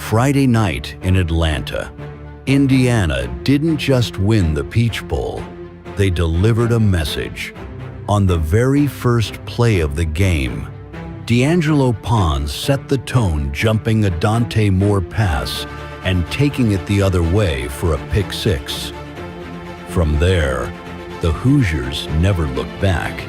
Friday night in Atlanta, Indiana didn't just win the Peach Bowl, they delivered a message. On the very first play of the game, D'Angelo Pons set the tone, jumping a Dante Moore pass and taking it the other way for a pick six. From there, the Hoosiers never looked back.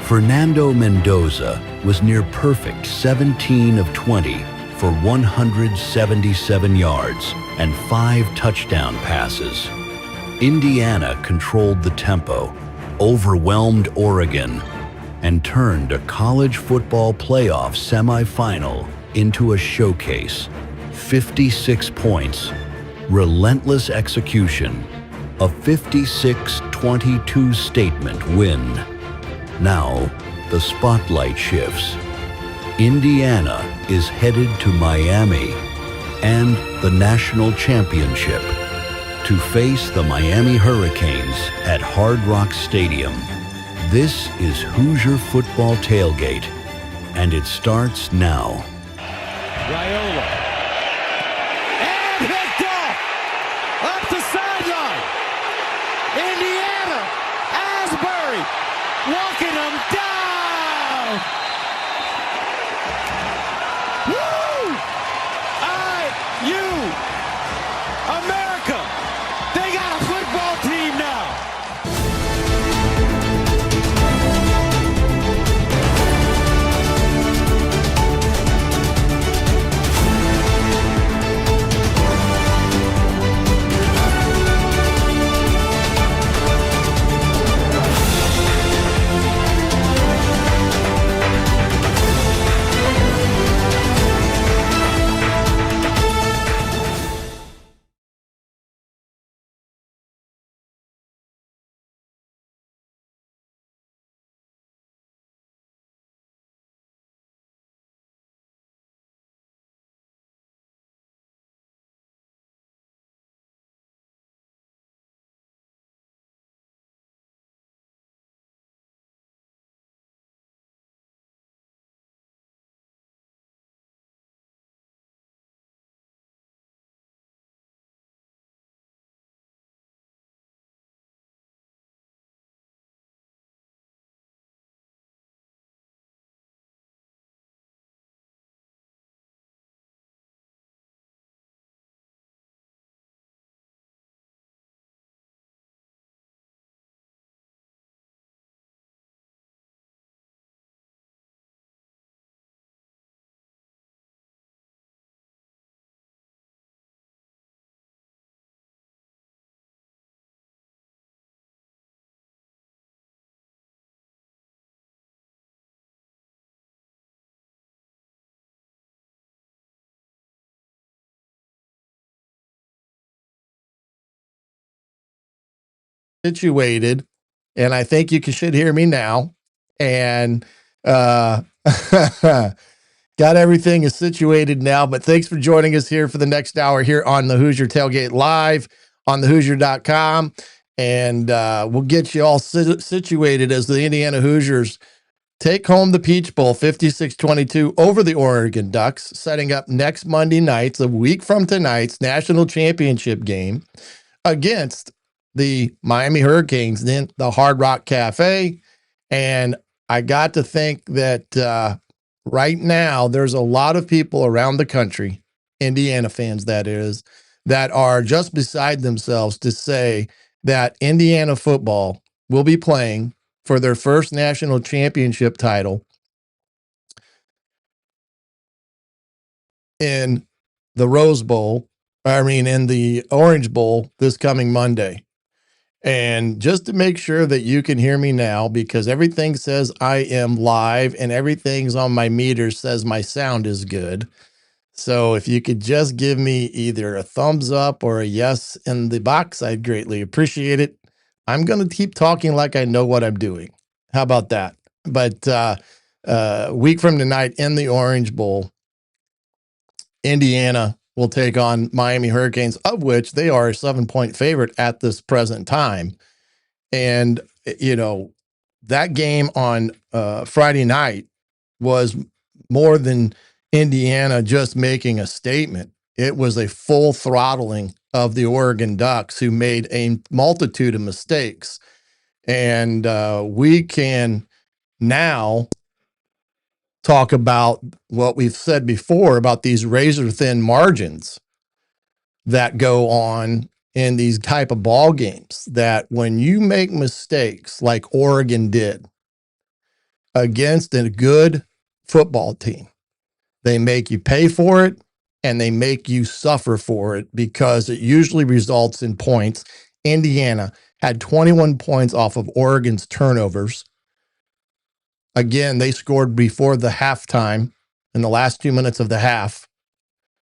Fernando Mendoza was near perfect, 17 of 20 for 177 yards and 5 touchdown passes. Indiana controlled the tempo, overwhelmed Oregon, and turned a college football playoff semifinal into a showcase. 56 points, relentless execution, a 56-22 statement win. Now, the spotlight shifts. Indiana is headed to Miami and the national championship to face the Miami Hurricanes at Hard Rock Stadium. This is Hoosier Football Tailgate, and it starts now. Raiola. And picked off! Up the sideline! Indiana! Asbury! Walking them down! Woo! IU! America! They got a football team now! Situated, and I think you should hear me now. And got everything is situated now. But thanks for joining us here for the next hour here on the Hoosier Tailgate Live on thehoosier.com. And we'll get you all situated as the Indiana Hoosiers take home the Peach Bowl 56-22 over the Oregon Ducks, setting up next Monday night, a week from tonight's national championship game against the Miami Hurricanes, then the Hard Rock Cafe. And I got to think that right now there's a lot of people around the country, Indiana fans that is, that are just beside themselves to say that Indiana football will be playing for their first national championship title in the Rose Bowl, in the Orange Bowl this coming Monday. And just to make sure that you can hear me now, because everything says I am live and everything's on my meter says my sound is good. So if you could just give me either a thumbs up or a yes in the box, I'd greatly appreciate it. I'm going to keep talking like I know what I'm doing. How about that? But week from tonight in the Orange Bowl, Indiana will take on Miami Hurricanes, of which they are a 7-point favorite at this present time. And, you know, that game on Friday night was more than Indiana just making a statement. It was a full throttling of the Oregon Ducks, who made a multitude of mistakes. And we can now talk about what we've said before about these razor thin margins that go on in these type of ball games, that when you make mistakes like Oregon did against a good football team, they make you pay for it and they make you suffer for it, because it usually results in points. Indiana had 21 points off of Oregon's turnovers. Again, they scored before the halftime in the last 2 minutes of the half.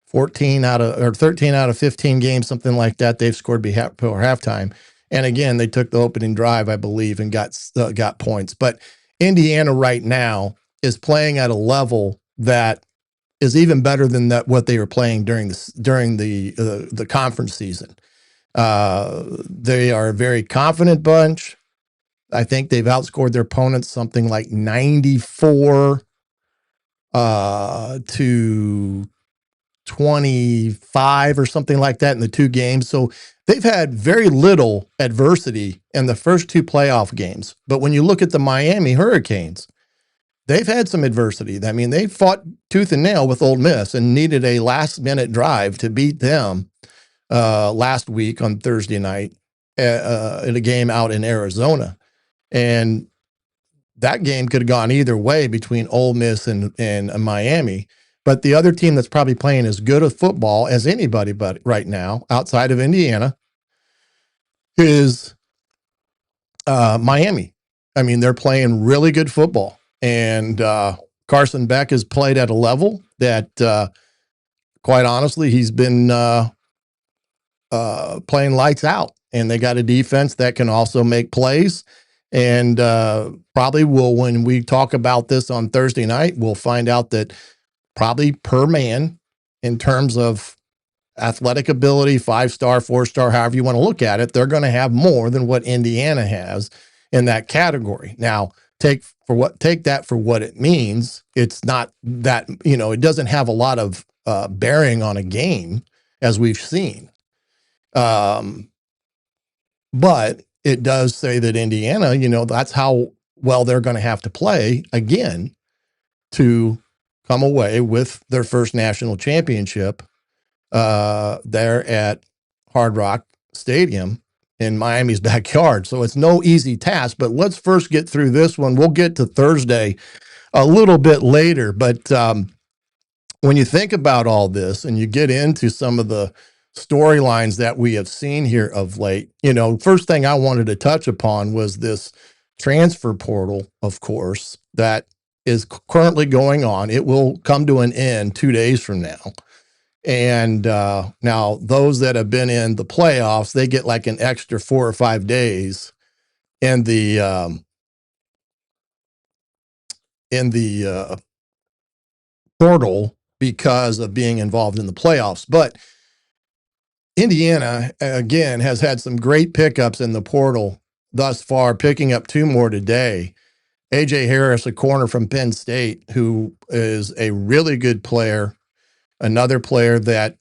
13 out of 15 games, something like that, they've scored before halftime. And again, they took the opening drive, I believe, and got points. But Indiana right now is playing at a level that is even better than what they were playing during the conference season. They are a very confident bunch. I think they've outscored their opponents something like 94 to 25 or something like that in the two games. So they've had very little adversity in the first two playoff games. But when you look at the Miami Hurricanes, they've had some adversity. I mean, they fought tooth and nail with Ole Miss and needed a last-minute drive to beat them last week on Thursday night in a game out in Arizona. And that game could have gone either way between Ole Miss and Miami. But the other team that's probably playing as good a football as anybody but right now, outside of Indiana, is Miami. I mean, they're playing really good football. And Carson Beck has played at a level that, quite honestly, he's been playing lights out. And they got a defense that can also make plays. And probably when we talk about this on Thursday night, we'll find out that probably per man, in terms of athletic ability, 5-star, 4-star, however you want to look at it, they're going to have more than what Indiana has in that category. Now, take that for what it means. It's not that, it doesn't have a lot of bearing on a game, as we've seen. But it does say that Indiana, that's how well they're going to have to play again to come away with their first national championship there at Hard Rock Stadium in Miami's backyard. So it's no easy task, but let's first get through this one. We'll get to Thursday a little bit later. But when you think about all this and you get into some of the storylines that we have seen here of late, first thing I wanted to touch upon was this transfer portal, of course, that is currently going on. It will come to an end 2 days from now. And now those that have been in the playoffs, they get like an extra 4 or 5 days in the portal because of being involved in the playoffs. But Indiana, again, has had some great pickups in the portal thus far, picking up 2 more today. A.J. Harris, a corner from Penn State, who is a really good player, another player that,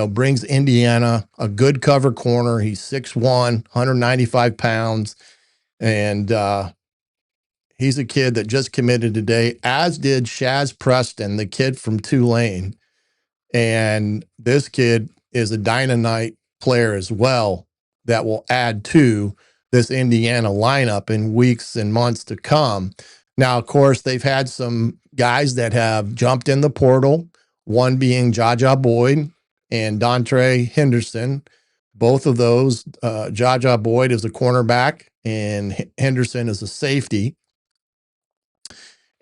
brings Indiana a good cover corner. He's 6'1", 195 pounds, and he's a kid that just committed today, as did Shaz Preston, the kid from Tulane. And this kid is a dynamite player as well that will add to this Indiana lineup in weeks and months to come. Now, of course, they've had some guys that have jumped in the portal, one being Jaja Boyd and Dontre Henderson. Both of those, Jaja Boyd is a cornerback and Henderson is a safety.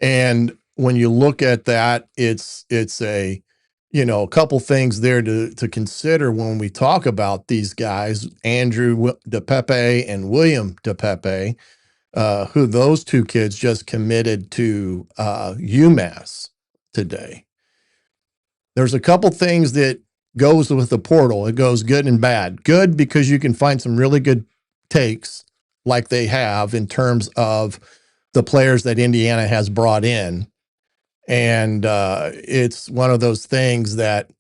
And when you look at that, it's a couple things there to consider when we talk about these guys, Andrew DePepe and William DePepe, who those 2 kids just committed to UMass today. There's a couple things that goes with the portal. It goes good and bad. Good because you can find some really good takes like they have in terms of the players that Indiana has brought in. And it's one of those things that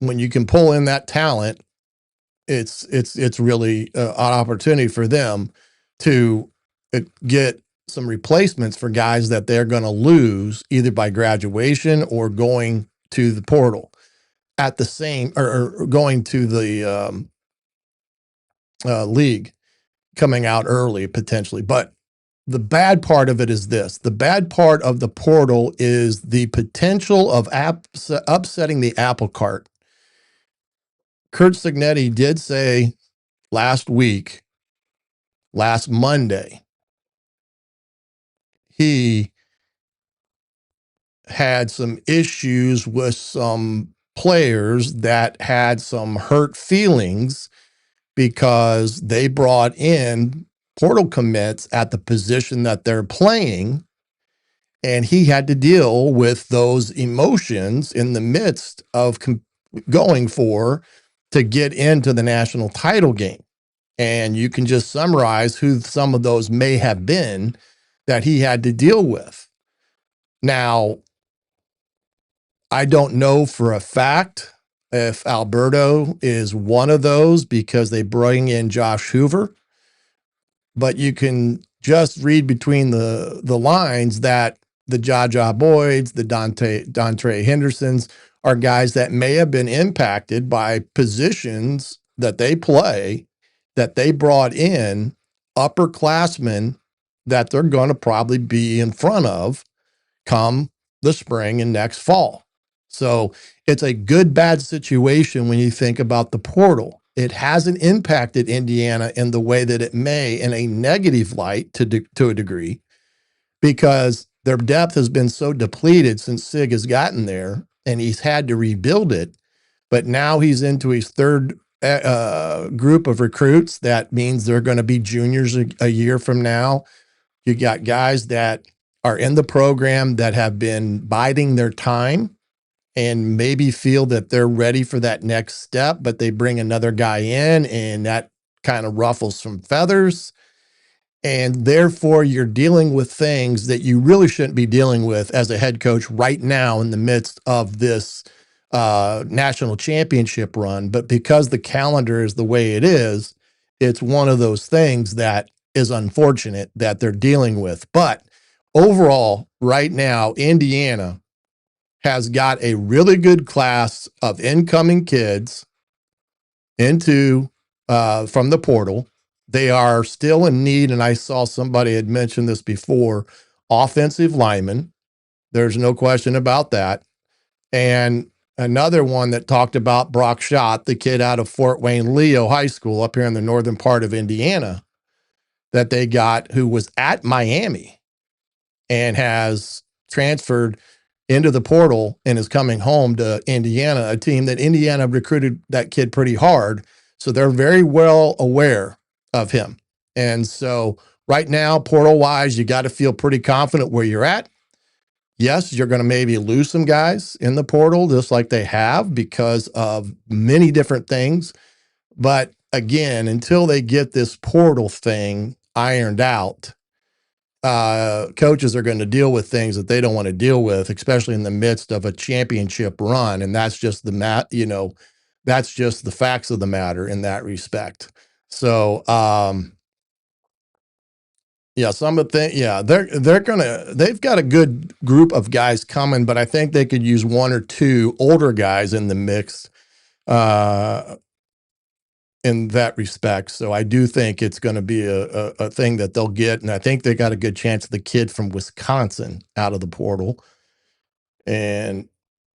when you can pull in that talent, it's really an opportunity for them to get some replacements for guys that they're going to lose either by graduation or going to the portal at the same, or going to the league, coming out early potentially. But the bad part of it is this. The bad part of the portal is the potential of upsetting the apple cart. Kurt Signetti did say last Monday, he had some issues with some players that had some hurt feelings because they brought in portal commits at the position that they're playing, and he had to deal with those emotions in the midst of going to get into the national title game. And you can just summarize who some of those may have been that he had to deal with. Now, I don't know for a fact if Alberto is one of those because they bring in Josh Hoover, but you can just read between the lines that the Jaja Boyds, the Dontre Hendersons are guys that may have been impacted by positions that they play, that they brought in upperclassmen that they're going to probably be in front of come the spring and next fall. So it's a good, bad situation when you think about the portal. It hasn't impacted Indiana in the way that it may in a negative light to a degree, because their depth has been so depleted since Sig has gotten there and he's had to rebuild it. But now he's into his third group of recruits. That means they're going to be juniors a year from now. You got guys that are in the program that have been biding their time and maybe feel that they're ready for that next step, but they bring another guy in and that kind of ruffles some feathers. And therefore you're dealing with things that you really shouldn't be dealing with as a head coach right now in the midst of this national championship run. But because the calendar is the way it is, it's one of those things that is unfortunate that they're dealing with. But overall, right now, Indiana has got a really good class of incoming kids into from the portal. They are still in need, and I saw somebody had mentioned this before, offensive linemen. There's no question about that. And another one that talked about Brock Schott, the kid out of Fort Wayne Leo High School up here in the northern part of Indiana that they got, who was at Miami and has transferred into the portal and is coming home to Indiana, a team that Indiana recruited that kid pretty hard. So they're very well aware of him. And so right now, portal wise, you got to feel pretty confident where you're at. Yes, you're going to maybe lose some guys in the portal, just like they have because of many different things. But again, until they get this portal thing ironed out, coaches are going to deal with things that they don't want to deal with, especially in the midst of a championship run. And that's just that's just the facts of the matter in that respect. So, some of the they've got a good group of guys coming, but I think they could use one or two older guys in the mix, in that respect. So I do think it's going to be a thing that they'll get. And I think they got a good chance of the kid from Wisconsin out of the portal. And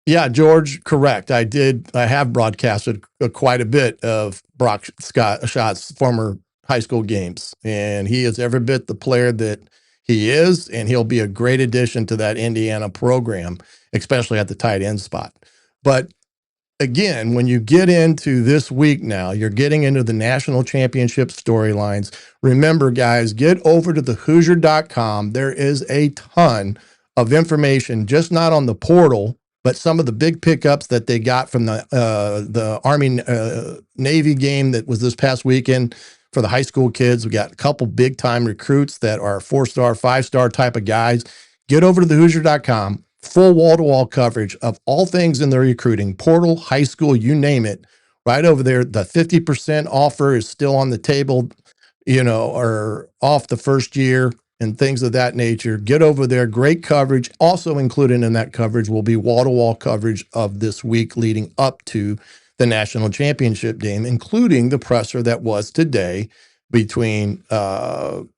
yeah, George, correct. I have broadcasted quite a bit of Brock Schott's former high school games, and he is every bit the player that he is, and he'll be a great addition to that Indiana program, especially at the tight end spot. But again, when you get into this week now, you're getting into the national championship storylines. Remember, guys, get over to the Hoosier.com. There is a ton of information, just not on the portal, but some of the big pickups that they got from the Army Navy game that was this past weekend for the high school kids. We got a couple big time recruits that are 4-star, 5-star type of guys. Get over to the Hoosier.com. full wall-to-wall coverage of all things in the recruiting portal, high school, you name it, right over there. The 50% offer is still on the table, or off the first year and things of that nature. Get over there. Great coverage. Also included in that coverage will be wall-to-wall coverage of this week leading up to the national championship game, including the presser that was today between Coach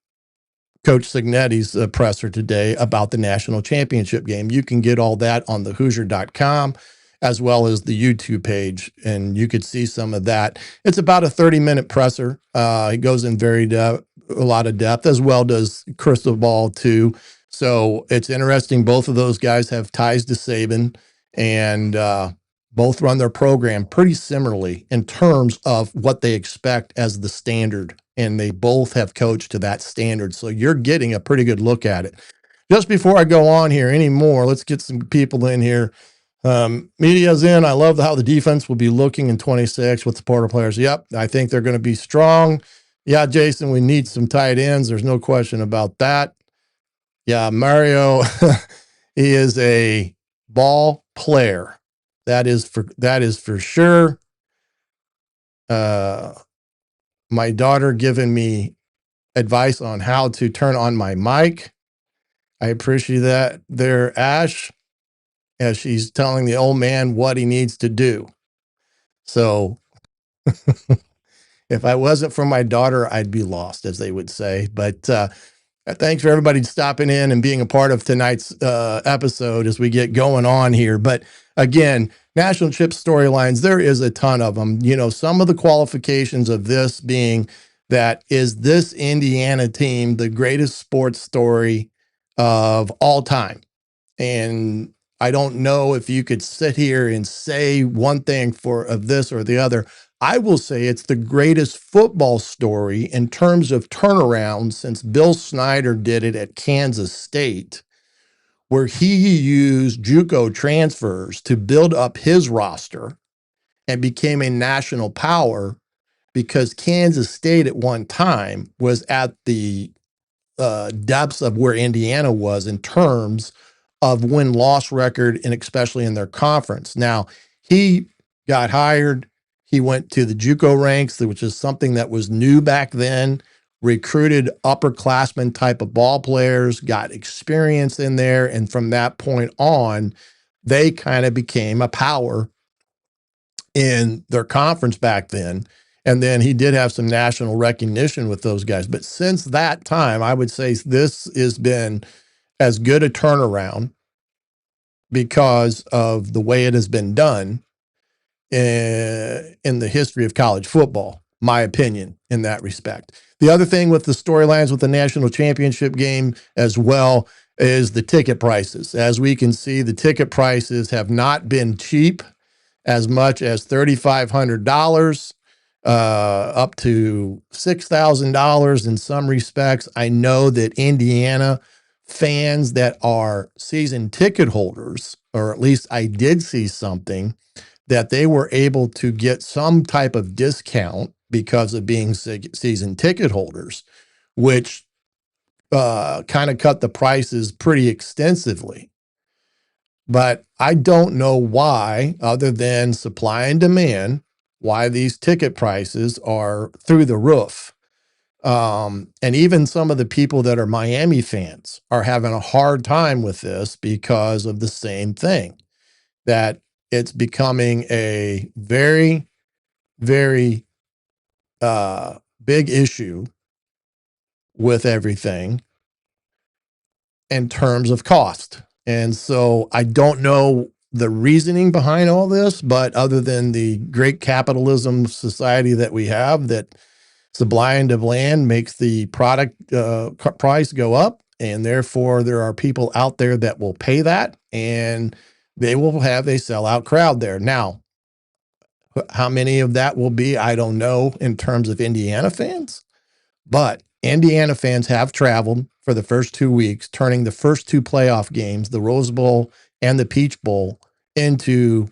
Signetti's presser today about the national championship game. You can get all that on the Hoosier.com as well as the YouTube page, and you could see some of that. It's about a 30-minute presser. It goes in a lot of depth, as well does Crystal Ball too. So it's interesting. Both of those guys have ties to Saban, and both run their program pretty similarly in terms of what they expect as the standard, and they both have coached to that standard. So you're getting a pretty good look at it. Just before I go on here anymore, let's get some people in here. Media's in. I love how the defense will be looking in 26 with the portal players. Yep, I think they're going to be strong. Yeah, Jason, we need some tight ends. There's no question about that. Yeah, Mario, he is a ball player. That is for sure. My daughter giving me advice on how to turn on my mic. I appreciate that there, Ash, as she's telling the old man what he needs to do. So if I wasn't for my daughter, I'd be lost, as they would say. But thanks for everybody stopping in and being a part of tonight's episode as we get going on here. But again, national chip storylines, there is a ton of them. Some of the qualifications of this being that is this Indiana team the greatest sports story of all time? And I don't know if you could sit here and say one thing of this or the other. I will say it's the greatest football story in terms of turnaround since Bill Snyder did it at Kansas State, where he used JUCO transfers to build up his roster and became a national power, because Kansas State at one time was at the depths of where Indiana was in terms of win-loss record, and especially in their conference. Now, he got hired. He went to the JUCO ranks, which is something that was new back then, recruited upperclassmen type of ball players, got experience in there. And from that point on, they kind of became a power in their conference back then. And then he did have some national recognition with those guys. But since that time, I would say this has been as good a turnaround because of the way it has been done in the history of college football, my opinion in that respect. The other thing with the storylines with the national championship game as well is the ticket prices. As we can see, the ticket prices have not been cheap, as much as $3,500, up to $6,000 in some respects. I know that Indiana fans that are season ticket holders, or at least I did see something, that they were able to get some type of discount because of being season ticket holders, which kind of cut the prices pretty extensively. But I don't know why, other than supply and demand, why these ticket prices are through the roof. And even some of the people that are Miami fans are having a hard time with this because of the same thing, that it's becoming a very, very big issue with everything in terms of cost. And so I don't know the reasoning behind all this, but other than the great capitalism society that we have, that supply and demand makes the product price go up, and therefore there are people out there that will pay that, and they will have a sellout crowd there. Now, how many of that will be, I don't know in terms of Indiana fans, but Indiana fans have traveled for the first 2 weeks, turning the first two playoff games, the Rose Bowl and the Peach Bowl, into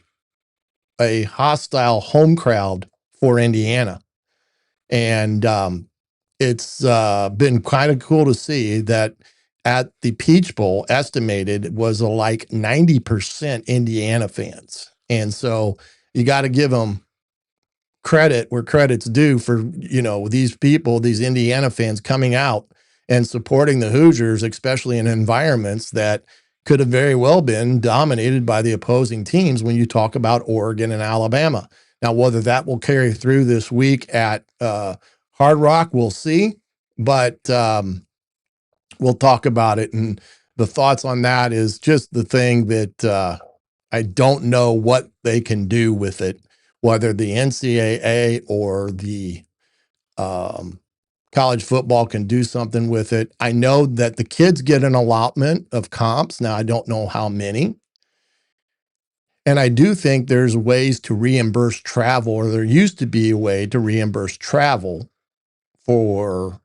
a hostile home crowd for Indiana. And it's been kind of cool to see that at the Peach Bowl estimated was like 90% Indiana fans. And so you got to give them credit where credit's due for, these people, these Indiana fans coming out and supporting the Hoosiers, especially in environments that could have very well been dominated by the opposing teams when you talk about Oregon and Alabama. Now, whether that will carry through this week at Hard Rock, we'll see, but we'll talk about it. And the thoughts on that is just the thing that I don't know what they can do with it, whether the NCAA or the college football can do something with it. I know that the kids get an allotment of comps. Now, I don't know how many. And I do think there's ways to reimburse travel, or there used to be a way to reimburse travel for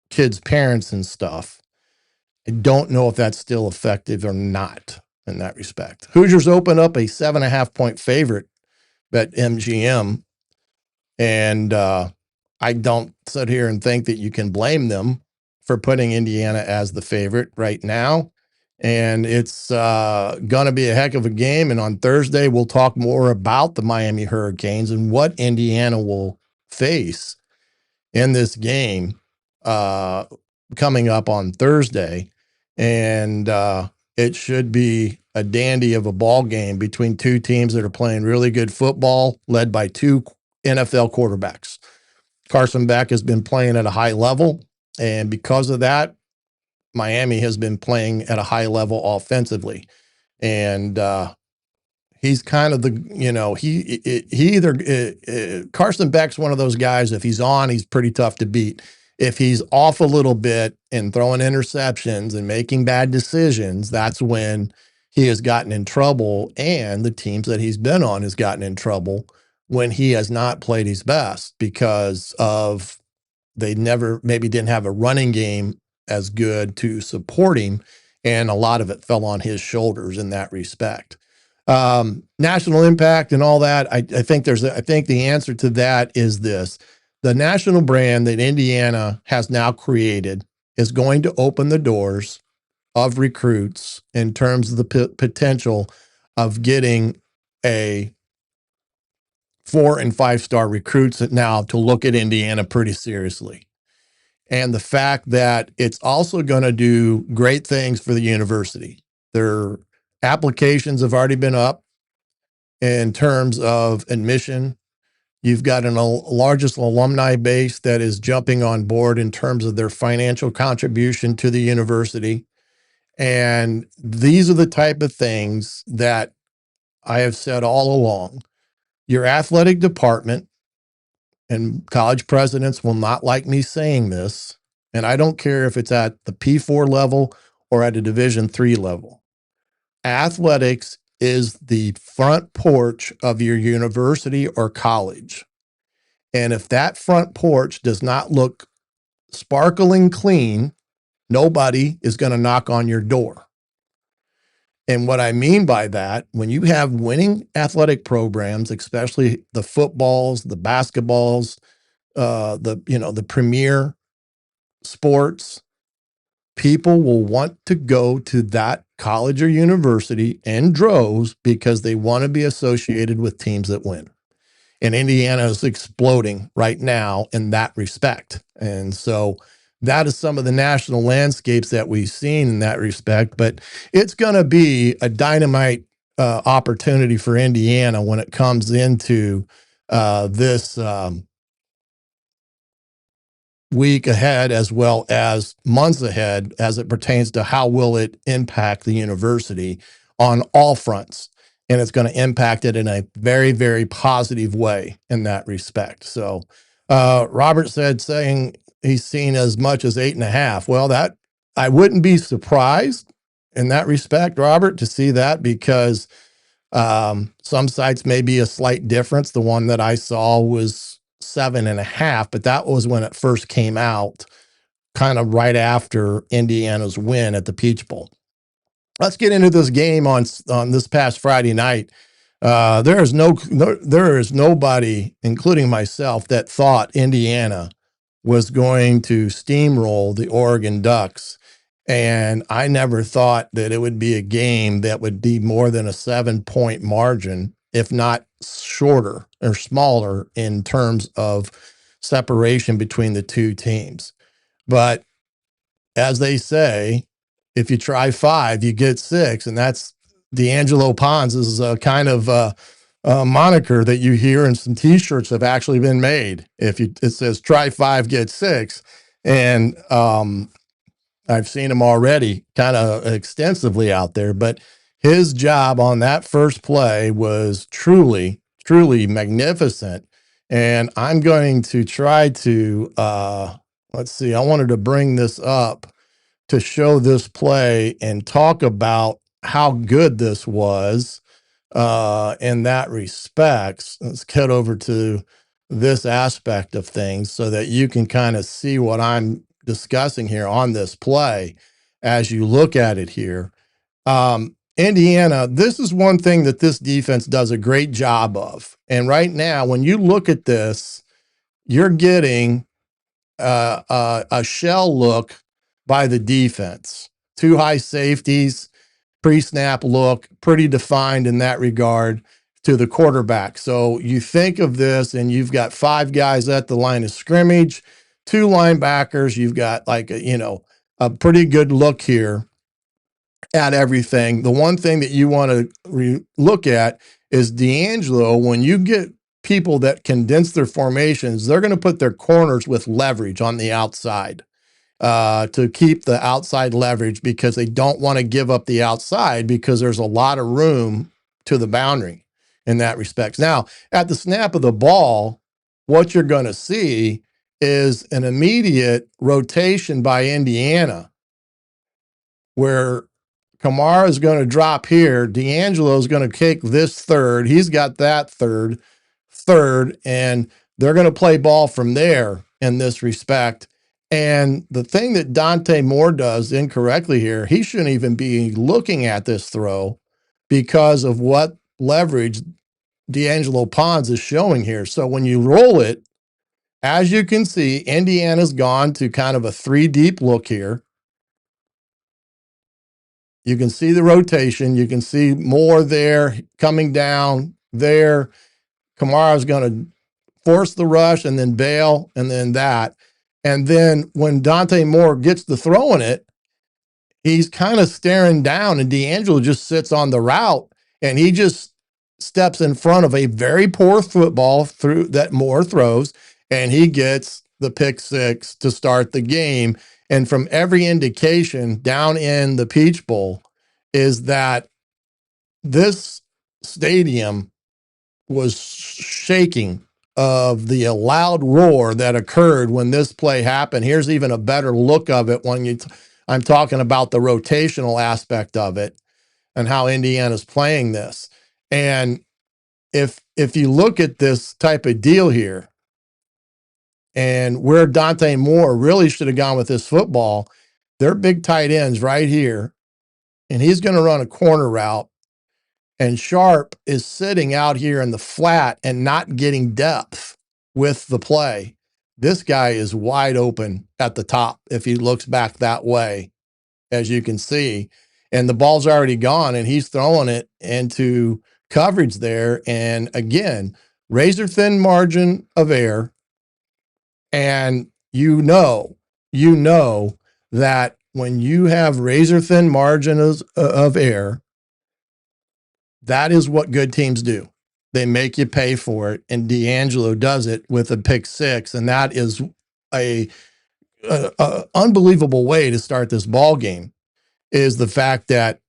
kids' parents and stuff. I don't know if that's still effective or not in that respect. Hoosiers open up a 7.5-point favorite at MGM. And I don't sit here and think that you can blame them for putting Indiana as the favorite right now. And it's going to be a heck of a game. And on Thursday, we'll talk more about the Miami Hurricanes and what Indiana will face in this game coming up on Thursday. And it should be a dandy of a ball game between two teams that are playing really good football, led by two NFL quarterbacks. Carson Beck has been playing at a high level, and because of that, Miami has been playing at a high level offensively. And he's kind of Carson Beck's one of those guys, if he's on, he's pretty tough to beat. If he's off a little bit and throwing interceptions and making bad decisions, that's when he has gotten in trouble, and the teams that he's been on has gotten in trouble when he has not played his best because of they never maybe didn't have a running game as good to support him, and a lot of it fell on his shoulders in that respect. National impact and all that, I think the answer to that is this. The national brand that Indiana has now created is going to open the doors of recruits in terms of the potential of getting a 4- and 5-star recruits now to look at Indiana pretty seriously. And the fact that it's also going to do great things for the university. Their applications have already been up in terms of admission. You've got a largest alumni base that is jumping on board in terms of their financial contribution to the university. And these are the type of things that I have said all along. Your athletic department, and college presidents will not like me saying this, and I don't care if it's at the P4 level or at a Division III level. Athletics is the front porch of your university or college. And if that front porch does not look sparkling clean, nobody is going to knock on your door. And what I mean by that, when you have winning athletic programs, especially the footballs, the basketballs, the premier sports, people will want to go to that college or university in droves because they want to be associated with teams that win. And Indiana is exploding right now in that respect. And so that is some of the national landscapes that we've seen in that respect. But it's going to be a dynamite opportunity for Indiana when it comes into this week ahead, as well as months ahead, as it pertains to how will it impact the university on all fronts. And it's going to impact it in a very, very positive way in that respect. So Robert saying he's seen as much as 8.5. Well, that I wouldn't be surprised in that respect, Robert, to see that, because some sites may be a slight difference. The one that I saw was 7.5, but that was when it first came out, kind of right after Indiana's win at the Peach Bowl. Let's get into this game on this past Friday night. There is nobody, including myself, that thought Indiana was going to steamroll the Oregon Ducks And I never thought that it would be a game that would be more than a 7-point margin, if not shorter or smaller in terms of separation between the two teams. But as they say, if you try 5, you get 6. And that's D'Angelo Pons is a kind of moniker that you hear, and some T-shirts have actually been made. It says try 5, get 6. And I've seen him already kind of extensively out there, but his job on that first play was truly, truly magnificent. And I'm going to try to, let's see, I wanted to bring this up to show this play and talk about how good this was in that respects. Let's get over to this aspect of things so that you can kind of see what I'm discussing here on this play as you look at it here. Indiana, this is one thing that this defense does a great job of. And right now, when you look at this, you're getting a shell look by the defense. 2 high safeties, pre-snap look, pretty defined in that regard to the quarterback. So you think of this and you've got 5 guys at the line of scrimmage, 2 linebackers. You've got like a pretty good look here at everything. The one thing that you want to look at is D'Angelo. When you get people that condense their formations, they're going to put their corners with leverage on the outside to keep the outside leverage, because they don't want to give up the outside, because there's a lot of room to the boundary in that respect. Now, at the snap of the ball, what you're going to see is an immediate rotation by Indiana, where Kamara is going to drop here. D'Angelo is going to kick this third. He's got that third, and they're going to play ball from there in this respect. And the thing that Dante Moore does incorrectly here, he shouldn't even be looking at this throw because of what leverage D'Angelo Pons is showing here. So when you roll it, as you can see, Indiana's gone to kind of a 3-deep look here. You can see the rotation. You can see Moore there coming down there. Kamara's going to force the rush and then bail and then that. And then when Dante Moore gets to throwing it, he's kind of staring down, and D'Angelo just sits on the route, and he just steps in front of a very poor football through that Moore throws, and he gets the pick 6 to start the game. And from every indication down in the Peach Bowl is that this stadium was shaking of the loud roar that occurred when this play happened. Here's even a better look of it when I'm talking about the rotational aspect of it and how Indiana's playing this. And if you look at this type of deal here, and where Dante Moore really should have gone with this football, they're big tight ends right here, and he's going to run a corner route, and Sharp is sitting out here in the flat and not getting depth with the play. This guy is wide open at the top if he looks back that way, as you can see, and the ball's already gone, and he's throwing it into coverage there. And again, razor thin margin of error. And you know that when you have razor thin margins of error, that is what good teams do. They make you pay for it. And D'Angelo does it with a pick 6. And that is a unbelievable way to start this ball game, is the fact that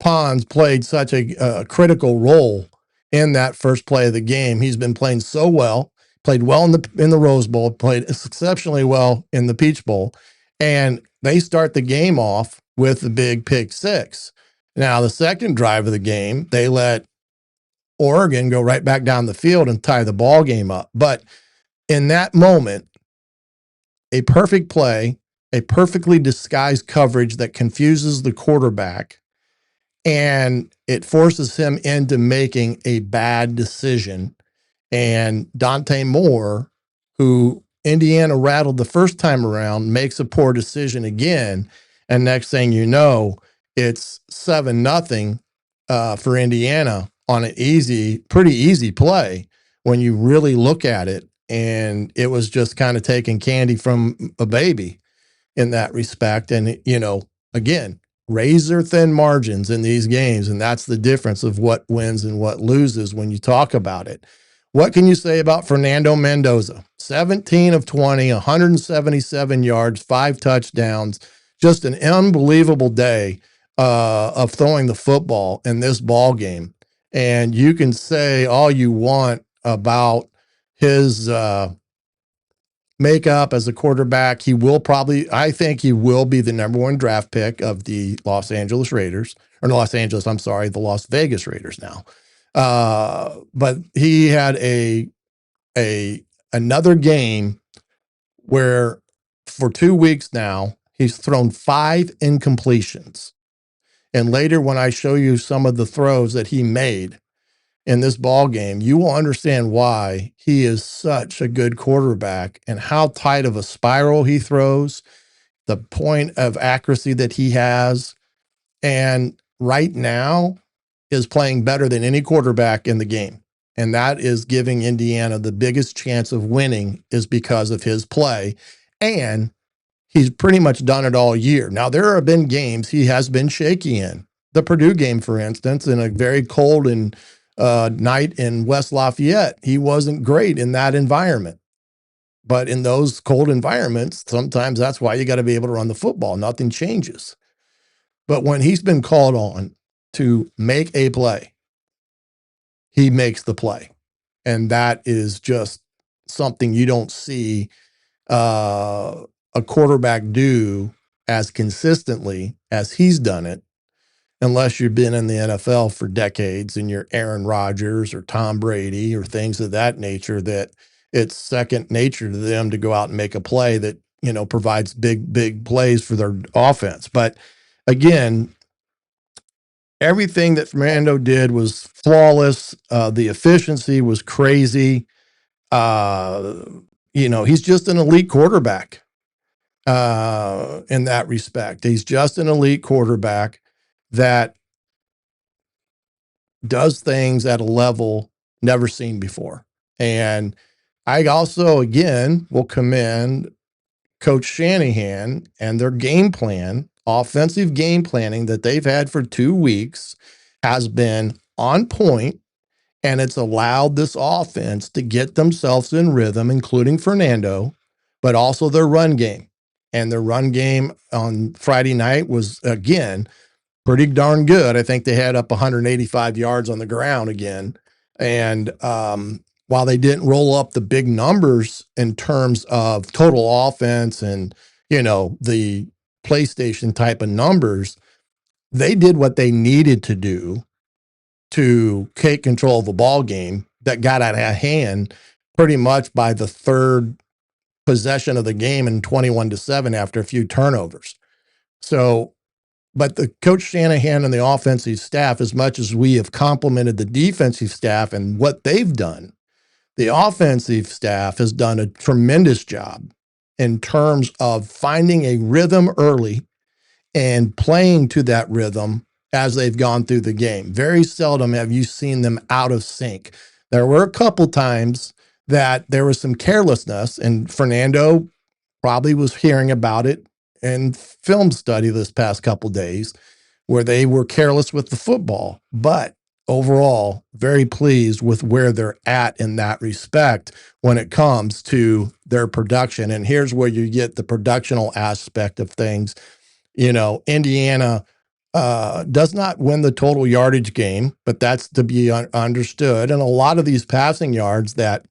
Pons played such a critical role in that first play of the game. He's been playing so well. Played well in the Rose Bowl, played exceptionally well in the Peach Bowl, and they start the game off with the big pick 6. Now, the second drive of the game, they let Oregon go right back down the field and tie the ball game up. But in that moment, a perfect play, a perfectly disguised coverage that confuses the quarterback, and it forces him into making a bad decision. And Dante Moore, who Indiana rattled the first time around, makes a poor decision again, and next thing you know, it's 7-0 for Indiana on an pretty easy play when you really look at it. And it was just kind of taking candy from a baby in that respect. And, again, razor thin margins in these games. And that's the difference of what wins and what loses when you talk about it. What can you say about Fernando Mendoza? 17 of 20, 177 yards, 5 touchdowns, just an unbelievable day of throwing the football in this ball game. And you can say all you want about his makeup as a quarterback. I think he will be the number 1 draft pick of the Los Vegas Raiders now. But he had another game where for 2 weeks now, he's thrown 5 incompletions. And later, when I show you some of the throws that he made in this ball game, you will understand why he is such a good quarterback and how tight of a spiral he throws, the point of accuracy that he has, and right now is playing better than any quarterback in the game. And that is giving Indiana the biggest chance of winning is because of his play. And he's pretty much done it all year. Now, there have been games he has been shaky in. The Purdue game, for instance, in a very cold and night in West Lafayette, he wasn't great in that environment. But in those cold environments, sometimes that's why you got to be able to run the football. Nothing changes. But when he's been called on to make a play, he makes the play. And that is just something you don't see a quarterback do as consistently as he's done it, unless you've been in the NFL for decades and you're Aaron Rodgers or Tom Brady or things of that nature, that it's second nature to them to go out and make a play that, provides big plays for their offense. But again, everything that Fernando did was flawless. The efficiency was crazy. He's just an elite quarterback in that respect. He's just an elite quarterback that does things at a level never seen before. And I also, again, will commend Coach Shanahan and their game plan, offensive game planning that they've had for 2 weeks has been on point, and it's allowed this offense to get themselves in rhythm, including Fernando, but also their run game. And their run game on Friday night was, again, pretty darn good. I think they had up 185 yards on the ground again. And while they didn't roll up the big numbers in terms of total offense and, the PlayStation type of numbers, they did what they needed to do to take control of a ball game that got out of hand pretty much by the third possession of the game in 21-7 after a few turnovers. So, but the Coach Shanahan and the offensive staff, as much as we have complimented the defensive staff and what they've done, the offensive staff has done a tremendous job in terms of finding a rhythm early and playing to that rhythm as they've gone through the game. Very seldom have you seen them out of sync. There were a couple times that there was some carelessness, and Fernando probably was hearing about it in film study this past couple days where they were careless with the football. But overall, very pleased with where they're at in that respect when it comes to their production. And here's where you get the productional aspect of things. Indiana does not win the total yardage game, but that's to be understood. And a lot of these passing yards that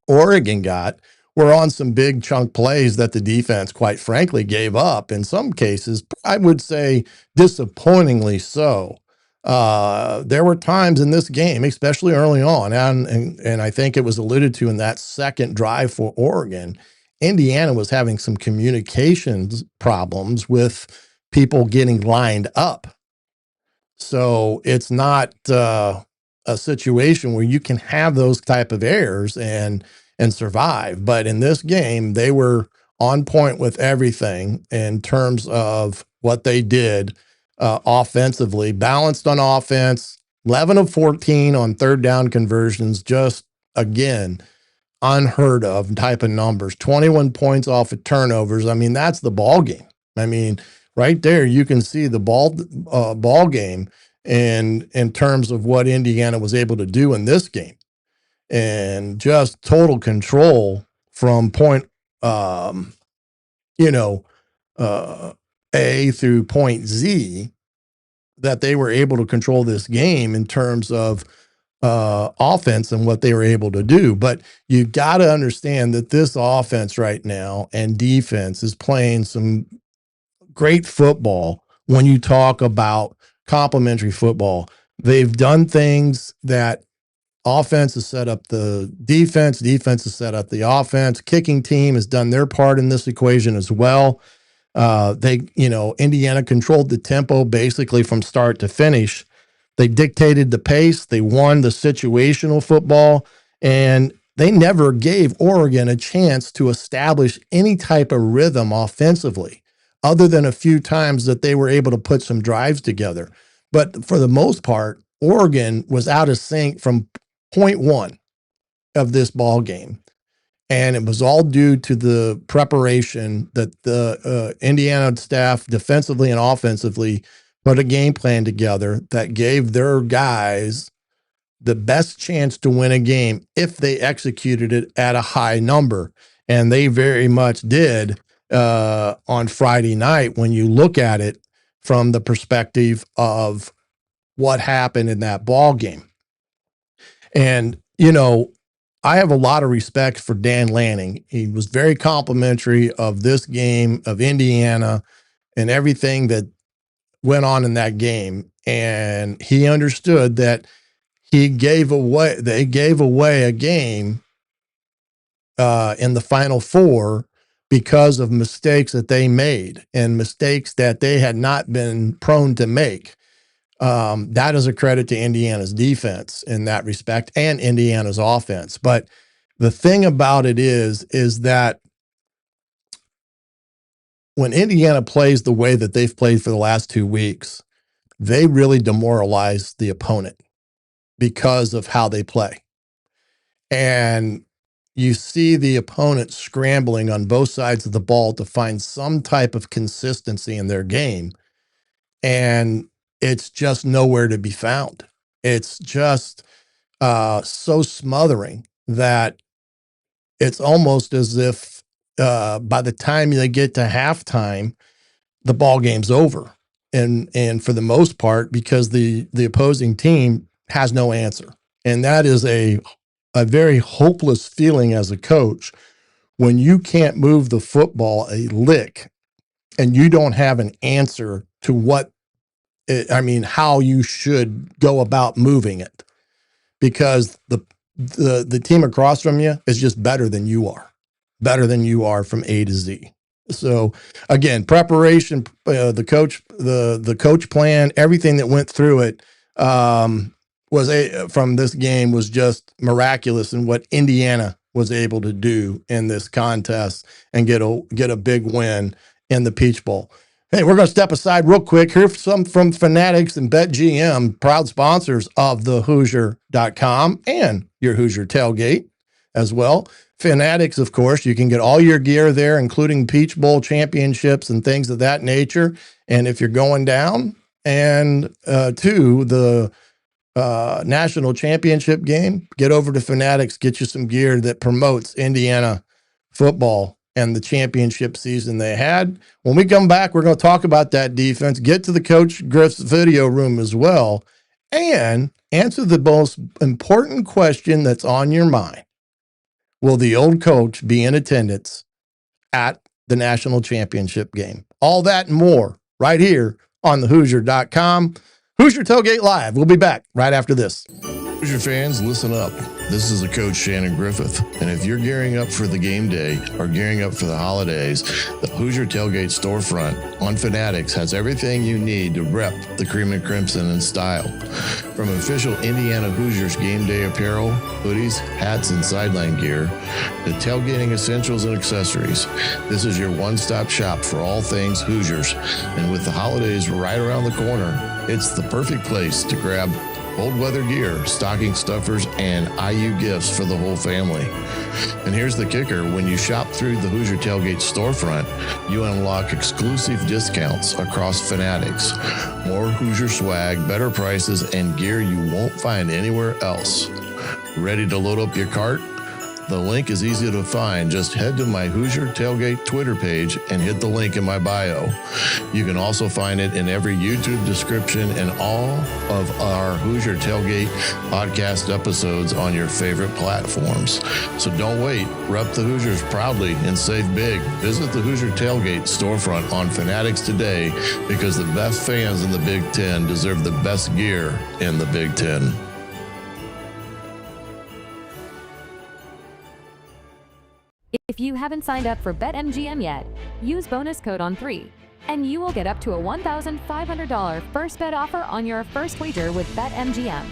Oregon got were on some big chunk plays that the defense, quite frankly, gave up. In some cases, I would say disappointingly so. There were times in this game, especially early on, and I think it was alluded to in that second drive for Oregon, Indiana was having some communications problems with people getting lined up. So it's not a situation where you can have those type of errors and and survive. But in this game, they were on point with everything in terms of what they did offensively, balanced on offense, 11 of 14 on third down conversions, just again, unheard of type of numbers, 21 points off of turnovers. I mean, that's the ball game. I mean, right there, you can see the ball game and in terms of what Indiana was able to do in this game, and just total control from point, you know, A through point Z, that they were able to control this game in terms of offense and what they were able to do. But you got to understand that this offense right now and defense is playing some great football. When you talk about complementary football, they've done things that offense has set up the defense, defense has set up the offense. Kicking team has done their part in this equation as well. Indiana controlled the tempo basically from start to finish. They dictated the pace. They won the situational football, and they never gave Oregon a chance to establish any type of rhythm offensively, other than a few times that they were able to put some drives together. But for the most part, Oregon was out of sync from point one of this ball game. And it was all due to the preparation that the Indiana staff defensively and offensively put a game plan together that gave their guys the best chance to win a game if they executed it at a high number. And they very much did on Friday night when you look at it from the perspective of what happened in that ball game. And, I have a lot of respect for Dan Lanning. He was very complimentary of this game, of Indiana, and everything that went on in that game. And he understood that they gave away a game in the Final Four because of mistakes that they made and mistakes that they had not been prone to make. That is a credit to Indiana's defense in that respect and Indiana's offense. But the thing about it is that when Indiana plays the way that they've played for the last 2 weeks, they really demoralize the opponent because of how they play. And you see the opponent scrambling on both sides of the ball to find some type of consistency in their game. And it's just nowhere to be found. It's just so smothering that it's almost as if by the time they get to halftime, the ball game's over. And for the most part, because the opposing team has no answer. And that is a very hopeless feeling as a coach when you can't move the football a lick and you don't have an answer to how you should go about moving it, because the team across from you is just better than you are from A to Z. So again, preparation, the coach plan, everything that went through it from this game was just miraculous in what Indiana was able to do in this contest and get a big win in the Peach Bowl. Hey, we're going to step aside real quick. Hear some from Fanatics and BetGM, proud sponsors of the Hoosier.com and your Hoosier Tailgate as well. Fanatics, of course, you can get all your gear there, including Peach Bowl championships and things of that nature. And if you're going down and to the national championship game, get over to Fanatics, get you some gear that promotes Indiana football and the championship season they had. When we come back, we're going to talk about that defense, get to the Coach Griff's video room as well, and answer the most important question that's on your mind. Will the old coach be in attendance at the national championship game? All that and more right here on the Hoosier.com. Hoosier Tailgate Live. We'll be back right after this. Hoosier fans, listen up. This is the coach, Shannon Griffith. And if you're gearing up for the game day or gearing up for the holidays, the Hoosier Tailgate storefront on Fanatics has everything you need to rep the cream and crimson in style. From official Indiana Hoosiers game day apparel, hoodies, hats, and sideline gear, to tailgating essentials and accessories, this is your one-stop shop for all things Hoosiers. And with the holidays right around the corner, it's the perfect place to grab cold weather gear, stocking stuffers, and IU gifts for the whole family. And here's the kicker. When you shop through the Hoosier Tailgate storefront, you unlock exclusive discounts across Fanatics. More Hoosier swag, better prices, and gear you won't find anywhere else. Ready to load up your cart? The link is easy to find. Just head to my Hoosier Tailgate Twitter page and hit the link in my bio. You can also find it in every YouTube description and all of our Hoosier Tailgate podcast episodes on your favorite platforms. So don't wait. Rep the Hoosiers proudly and save big. Visit the Hoosier Tailgate storefront on Fanatics today, because the best fans in the Big Ten deserve the best gear in the Big Ten. If you haven't signed up for BetMGM yet, use bonus code ON3, and you will get up to a $1,500 first bet offer on your first wager with BetMGM.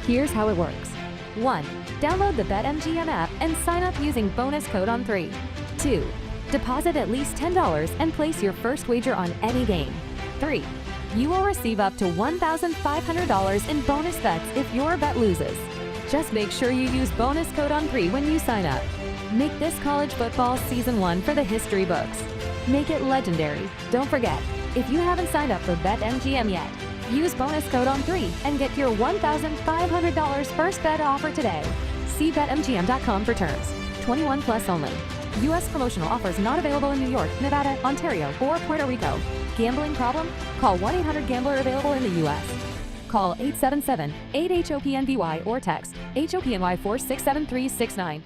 Here's how it works. 1. Download the BetMGM app and sign up using bonus code ON3. 2. Deposit at least $10 and place your first wager on any game. 3. You will receive up to $1,500 in bonus bets if your bet loses. Just make sure you use bonus code ON3 when you sign up. Make this college football season 1 for the history books. Make it legendary. Don't forget, if you haven't signed up for BetMGM yet, use bonus code ON3 and get your $1,500 first bet offer today. See BetMGM.com for terms. 21 plus only. U.S. promotional offers not available in New York, Nevada, Ontario, or Puerto Rico. Gambling problem? Call 1-800-GAMBLER available in the U.S. Call 877-8-HOPNBY or text HOPNY 467369.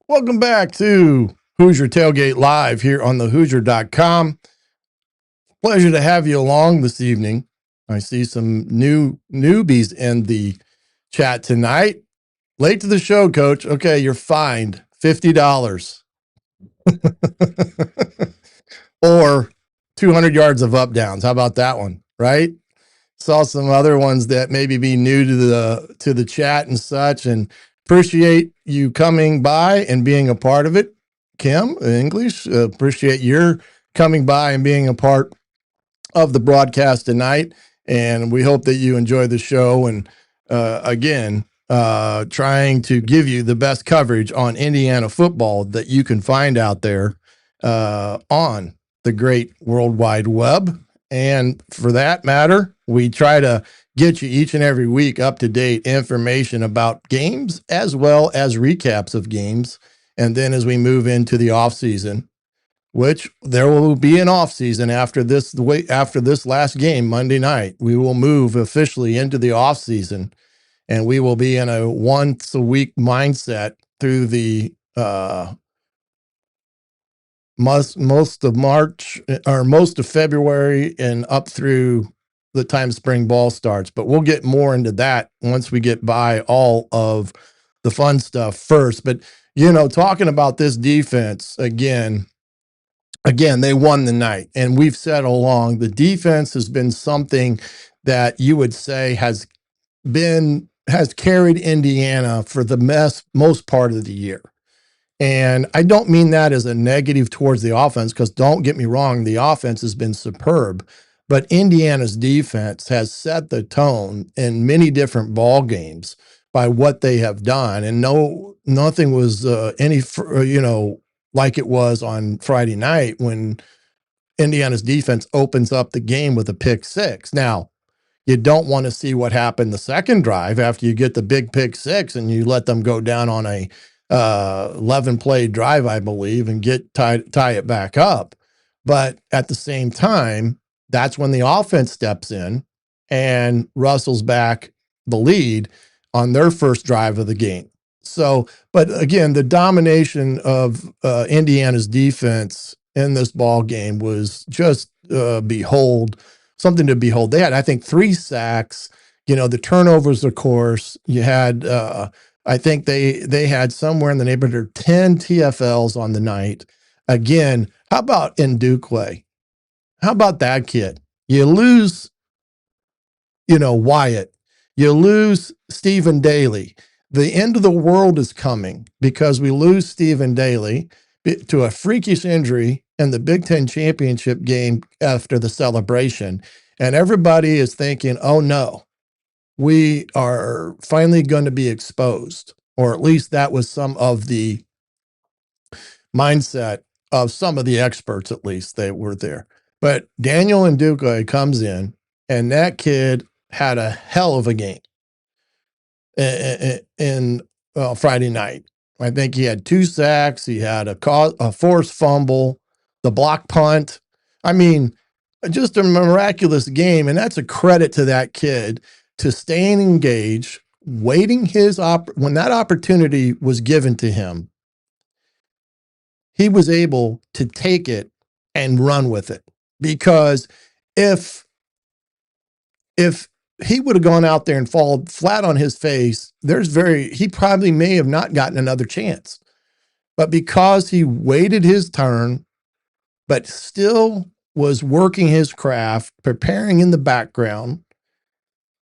Welcome back to Hoosier Tailgate Live here on the Hoosier.com. Pleasure to have you along this evening. I see some newbies in the chat tonight. Late to the show, Coach. Okay, you're fined $50 or 200 yards of up downs. How about that one? Right? Saw some other ones that maybe be new to the chat and such, and appreciate you coming by and being a part of it. Kim, English, appreciate your coming by and being a part of the broadcast tonight. And we hope that you enjoy the show. And again, trying to give you the best coverage on Indiana football that you can find out there on the great World Wide Web. And for that matter, we try to get you each and every week up-to-date information about games as well as recaps of games. And then as we move into the off-season, which there will be an off-season after this last game Monday night, we will move officially into the off-season, and we will be in a once-a-week mindset through the most of March or most of February and up through the time spring ball starts. But we'll get more into that once we get by all of the fun stuff first. But, talking about this defense again, they won the night, and we've said along the defense has been something that you would say has carried Indiana for the most part of the year. And I don't mean that as a negative towards the offense, because don't get me wrong, the offense has been superb. But Indiana's defense has set the tone in many different ball games by what they have done. And nothing was like it was on Friday night when Indiana's defense opens up the game with a pick six. Now, you don't want to see what happened the second drive after you get the big pick six and you let them go down on a 11-play drive, I believe, and tie it back up. But at the same time, that's when the offense steps in and Russell's back the lead on their first drive of the game. So, but again, the domination of Indiana's defense in this ball game was just something to behold. They had, I think, 3 sacks, The turnovers, of course, you had, I think they had somewhere in the neighborhood of 10 TFLs on the night. Again, how about Ndukwe? How about that kid? You lose, Wyatt. You lose Stephen Daly. The end of the world is coming because we lose Stephen Daly to a freakish injury in the Big Ten championship game after the celebration. And everybody is thinking, oh no, we are finally going to be exposed. Or at least that was some of the mindset of some of the experts, at least they were there. But Daniel Ndukwe comes in, and that kid had a hell of a game in Friday night. I think he had 2 sacks. He had a forced fumble, the block punt. I mean, just a miraculous game. And that's a credit to that kid to staying engaged, waiting when that opportunity was given to him, he was able to take it and run with it. Because if he would have gone out there and fallen flat on his face, he probably may have not gotten another chance. But because he waited his turn, but still was working his craft, preparing in the background,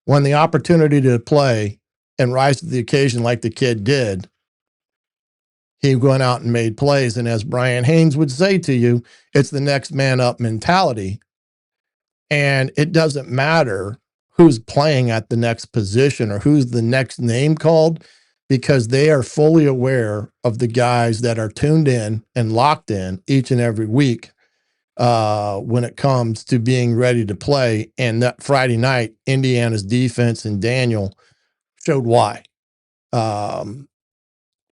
when the opportunity to play and rise to the occasion like the kid did, he went out and made plays. And as Brian Haynes would say to you, it's the next man up mentality. And it doesn't matter who's playing at the next position or who's the next name called, because they are fully aware of the guys that are tuned in and locked in each and every week when it comes to being ready to play. And that Friday night, Indiana's defense and Daniel showed why.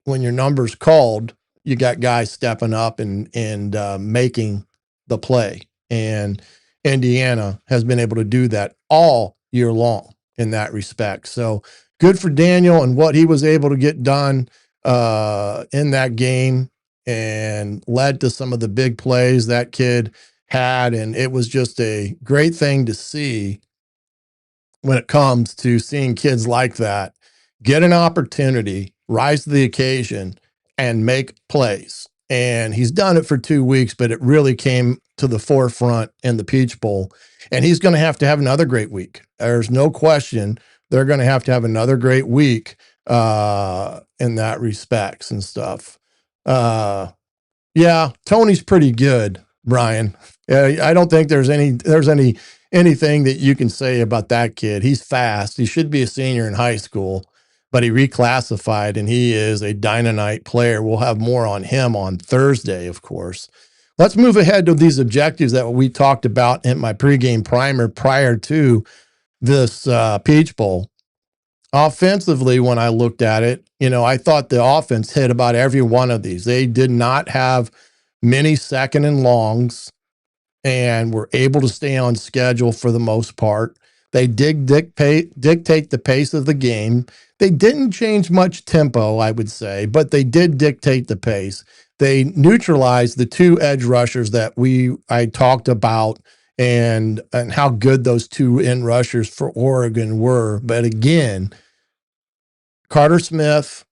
When your number's called, you got guys stepping up and making the play. And Indiana has been able to do that all year long in that respect. So good for Daniel and what he was able to get done in that game, and led to some of the big plays that kid had. And it was just a great thing to see when it comes to seeing kids like that get an opportunity, rise to the occasion, and make plays. And he's done it for 2 weeks, but it really came to the forefront in the Peach Bowl. And he's going to have another great week. There's no question they're going to have another great week in that respects and stuff. Yeah, Tony's pretty good, Brian. I don't think there's anything that you can say about that kid. He's fast. He should be a senior in high school, but he reclassified, and he is a dynamite player. We'll have more on him on Thursday, of course. Let's move ahead to these objectives that we talked about in my pregame primer prior to this Peach Bowl. Offensively, when I looked at it, I thought the offense hit about every one of these. They did not have many second and longs and were able to stay on schedule for the most part. They did dictate the pace of the game. They didn't change much tempo, I would say, but they did dictate the pace. They neutralized the 2 edge rushers that I talked about, and how good those 2 end rushers for Oregon were. But again, Carter Smith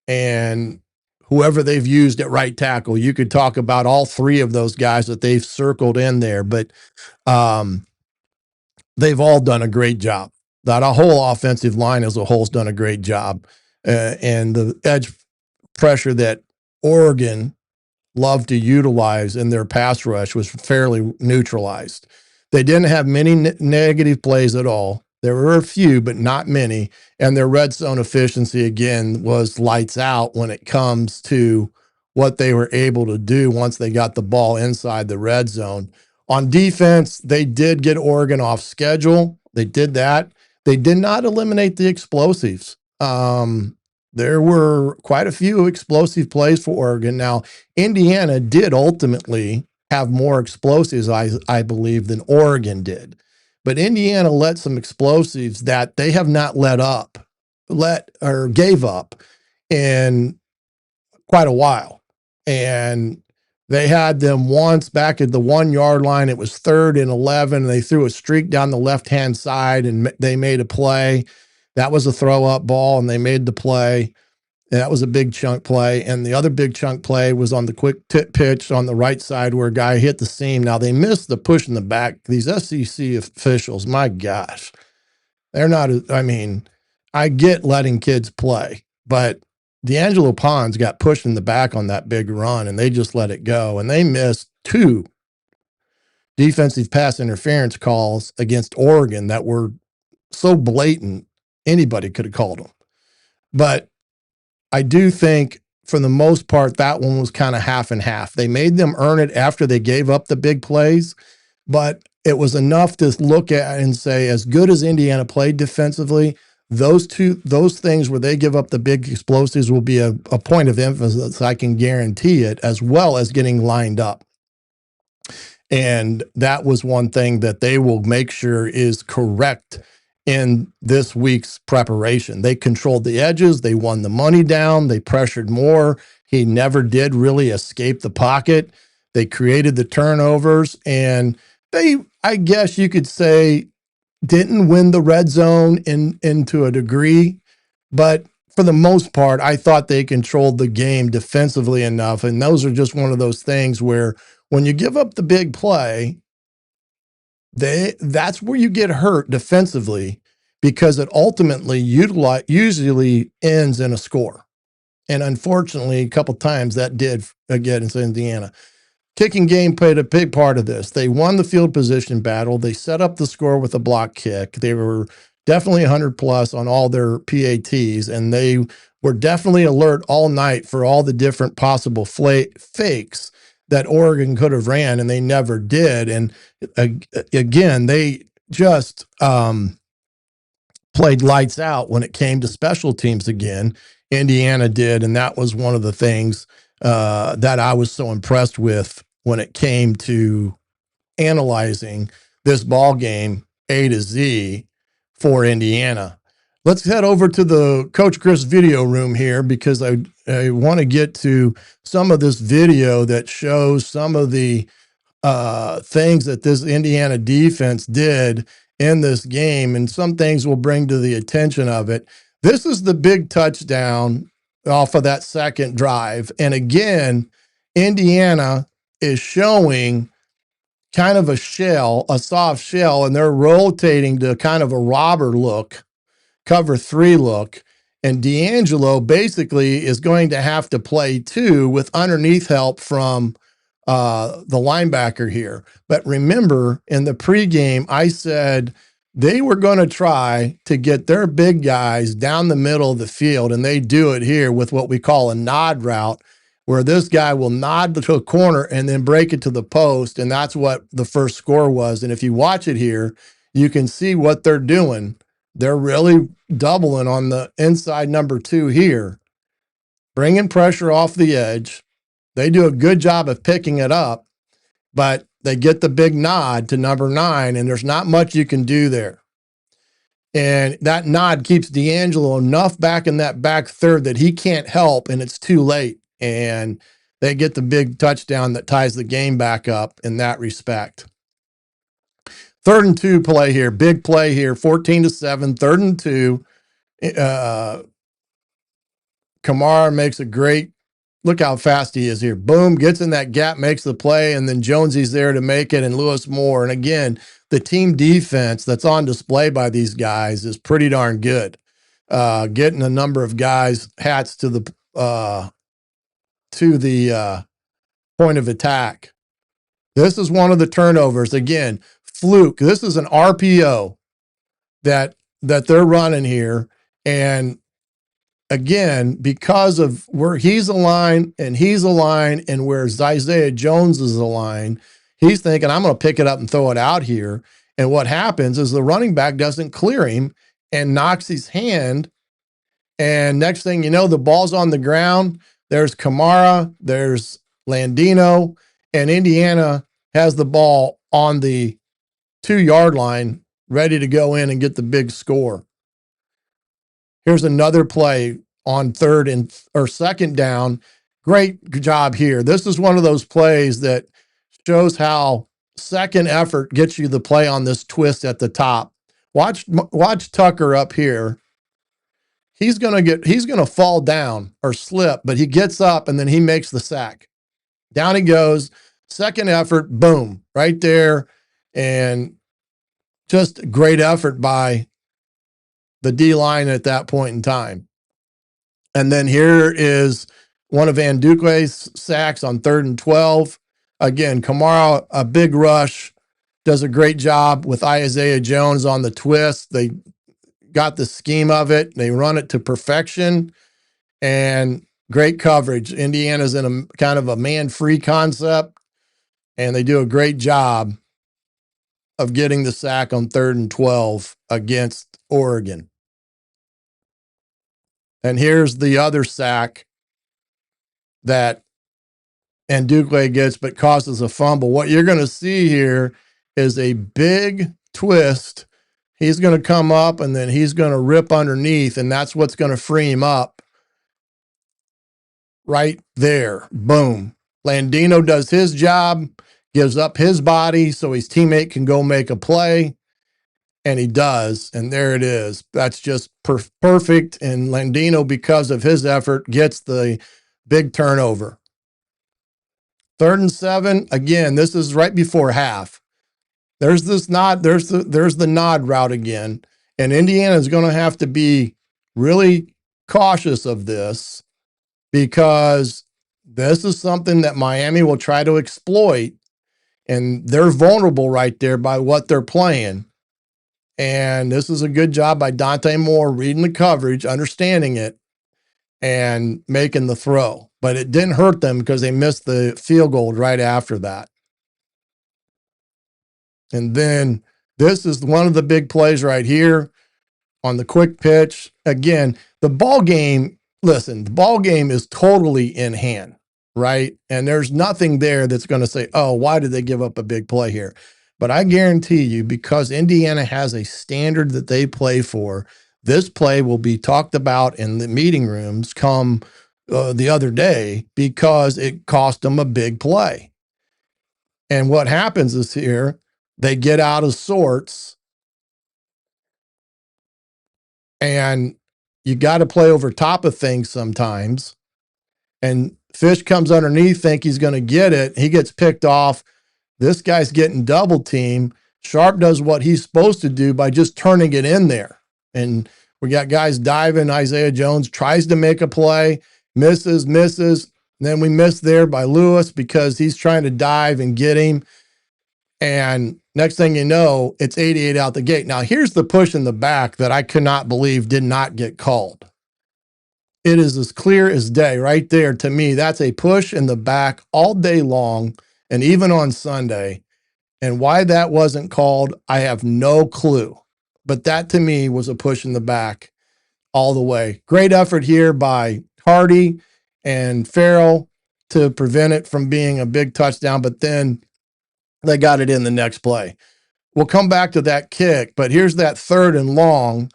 and whoever they've used at right tackle, you could talk about all 3 of those guys that they've circled in there, but they've all done a great job. That whole offensive line as a whole has done a great job. And the edge pressure that Oregon loved to utilize in their pass rush was fairly neutralized. They didn't have many negative plays at all. There were a few, but not many. And their red zone efficiency, again, was lights out when it comes to what they were able to do once they got the ball inside the red zone. On defense, they did get Oregon off schedule. They did that. They did not eliminate the explosives. There were quite a few explosive plays for Oregon. Now, Indiana did ultimately have more explosives, I believe, than Oregon did. But Indiana let some explosives that they have not gave up in quite a while. And They had them once back at the 1 yard line. It was 3rd and 11. They threw a streak down the left-hand side and they made a play. That was a throw up ball and they made the play. That was a big chunk play. And the other big chunk play was on the quick tip pitch on the right side where a guy hit the seam. Now they missed the push in the back. These SEC officials, my gosh, they're not, I mean, I get letting kids play, but D'Angelo Pons got pushed in the back on that big run and they just let it go. And they missed 2 defensive pass interference calls against Oregon that were so blatant, anybody could have called them. But I do think for the most part, that one was kind of half and half. They made them earn it after they gave up the big plays, but it was enough to look at and say, as good as Indiana played defensively, those things where they give up the big explosives will be a point of emphasis. I can guarantee it, as well as getting lined up. And that was one thing that they will make sure is correct in this week's preparation. They controlled the edges. They won the money down. They pressured more. He never did really escape the pocket. They created the turnovers, and they, I guess you could say, didn't win the red zone into a degree, but for the most part, I thought they controlled the game defensively enough. And those are just one of those things where when you give up the big play, that's where you get hurt defensively, because it ultimately usually ends in a score. And unfortunately, a couple times that did against Indiana. Kicking game played a big part of this. They won the field position battle. They set up the score with a block kick. They were definitely 100 plus on all their PATs, and they were definitely alert all night for all the different possible fakes that Oregon could have ran, and they never did. And again, they just played lights out when it came to special teams again. Indiana did, and that was one of the things that I was so impressed with when it came to analyzing this ball game A to Z for Indiana. Let's head over to the Coach Griff's video room here, because I want to get to some of this video that shows some of the things that this Indiana defense did in this game, and some things we'll bring to the attention of it. This is the big touchdown off of that second drive. And again, Indiana is showing kind of a soft shell, and they're rotating to kind of a robber look, cover 3 look. And D'Angelo basically is going to have to play 2 with underneath help from the linebacker here. But remember, in the pregame, I said they were going to try to get their big guys down the middle of the field, and they do it here with what we call a nod route, where this guy will nod to a corner and then break it to the post, and that's what the first score was. And if you watch it here, you can see what they're doing. They're really doubling on the inside number 2 here, bringing pressure off the edge. They do a good job of picking it up, but they get the big nod to number 9, and there's not much you can do there. And that nod keeps D'Angelo enough back in that back third that he can't help, and it's too late. And they get the big touchdown that ties the game back up in that respect. 3rd and 2 play here, big play here, 14-7, 3rd and 2. Kamara makes a great, look how fast he is here. Boom, gets in that gap, makes the play, and then Jonesy's there to make it, and Lewis Moore. And again, the team defense that's on display by these guys is pretty darn good. Getting a number of guys hats to the point of attack. This is one of the turnovers. Again, fluke. This is an RPO that they're running here. And again, because of where he's aligned and where Isaiah Jones is aligned, he's thinking, I'm going to pick it up and throw it out here. And what happens is the running back doesn't clear him and knocks his hand. And next thing you know, the ball's on the ground. There's Kamara, there's Landino, and Indiana has the ball on the 2-yard line, ready to go in and get the big score. Here's another play on 2nd down. Great job here. This is one of those plays that shows how second effort gets you the play on this twist at the top. Watch Tucker up here. He's going to fall down or slip, but he gets up and then he makes the sack. Down he goes. Second effort, boom, right there. And just great effort by the D-line at that point in time. And then here is one of Van Duque's sacks on 3rd and 12. Again, Kamara, a big rush, does a great job with Isaiah Jones on the twist. They got the scheme of it. They run it to perfection and great coverage. Indiana's in a kind of a man-free concept, and they do a great job of getting the sack on 3rd and 12 against Oregon. And here's the other sack that Nduque gets but causes a fumble. What you're going to see here is a big twist. He's going to come up and then he's going to rip underneath, and that's what's going to free him up right there. Boom. Landino does his job, gives up his body so his teammate can go make a play, and he does, and there it is. That's just perfect, and Landino, because of his effort, gets the big turnover. 3rd and 7, again, this is right before half. There's this nod, there's the nod route again, and Indiana is going to have to be really cautious of this because this is something that Miami will try to exploit, and they're vulnerable right there by what they're playing. And this is a good job by Dante Moore reading the coverage, understanding it, and making the throw. But it didn't hurt them because they missed the field goal right after that. And then this is one of the big plays right here on the quick pitch. Again, the ball game, listen, the ball game is totally in hand, right? And there's nothing there that's going to say, oh, why did they give up a big play here? But I guarantee you, because Indiana has a standard that they play for, this play will be talked about in the meeting rooms come the other day because it cost them a big play. And what happens is here, they get out of sorts, and you got to play over top of things sometimes. And Fish comes underneath, think he's going to get it. He gets picked off. This guy's getting double teamed. Sharp does what he's supposed to do by just turning it in there. And we got guys diving. Isaiah Jones tries to make a play, misses. And then we miss there by Lewis because he's trying to dive and get him. And next thing you know, it's 88 out the gate. Now, here's the push in the back that I could not believe did not get called. It is as clear as day right there to me. That's a push in the back all day long and even on Sunday. And why that wasn't called, I have no clue. But that to me was a push in the back all the way. Great effort here by Hardy and Farrell to prevent it from being a big touchdown, but then they got it in the next play. We'll come back to that kick, but here's that 3rd and long